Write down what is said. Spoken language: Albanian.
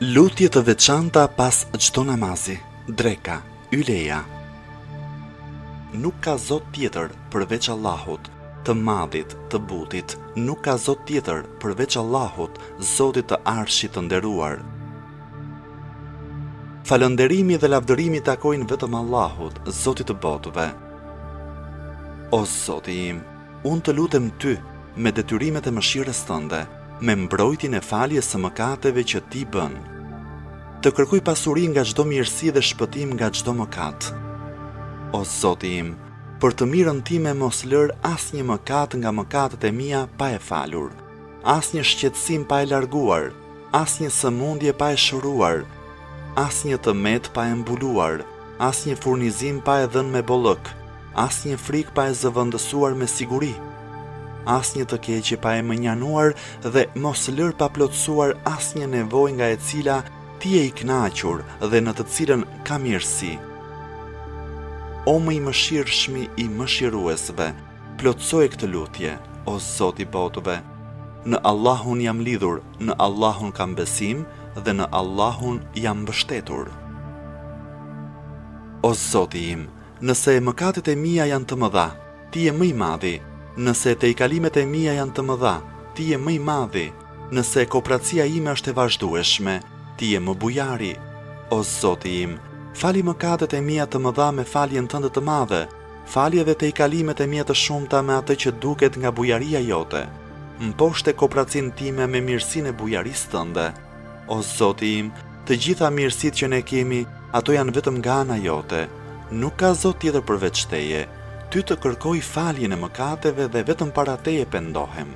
Lutje të veçanta pas çdo namazi. Dreka, yleja. Nuk ka Zot tjetër përveç Allahut, të madhit, të butit. Nuk ka Zot tjetër përveç Allahut, Zotit të Arshit të nderuar. Falënderimi dhe lavdërimi takojnë vetëm Allahut, Zotit të botëve. O Zoti im, unë të lutem ty me detyrimet e mëshirës tënde, me mbrojtjen e faljes së mëkateve që ti bën. Të kërkuj pasuri nga çdo mirësi dhe shpëtim nga çdo mëkat. O Zoti im, për të mirën time mos lër asnjë mëkat nga mëkatet e mia pa e falur, asnjë shqetësim pa e larguar, asnjë sëmundje pa e shëruar, asnjë tëmet pa e mbuluar, asnjë furnizim pa e dhënë me bollëk, asnjë frikë pa e zëvendësuar me siguri, asnjë të keqje pa e mënjanuar dhe mos lër pa plotësuar asnjë nevojë nga e cila ti je i kënaqur dhe në të cilën ka mirësi. O më i mëshirshmi i mëshiruesve, plotësoj këtë lutje, o Zoti i botëve. Në Allahun jam lidhur, në Allahun kam besim dhe në Allahun jam mbështetur. O Zoti im, nëse mëkatet e mia janë të mëdha, ti je më i madhi. Nëse tejkalimet e mia janë të mëdha, ti je më i madhi. Nëse kopratësia ime është e vazhdueshme, ti je më bujari. O Zoti im, fali mëkatet e mia të mëdha me faljen tënde të madhe, fali edhe tejkalimet e mia të shumta me atë që duket nga bujaria jote. Mposhte kopratësinë time me mirësinë e bujarisë tënde. O Zoti im, të gjitha mirësitë që ne kemi, ato janë vetëm nga ana jote. Nuk ka Zot tjetër përveç teje. Ty të kërkoj faljen e mëkateve dhe vetëm para teje pendohem.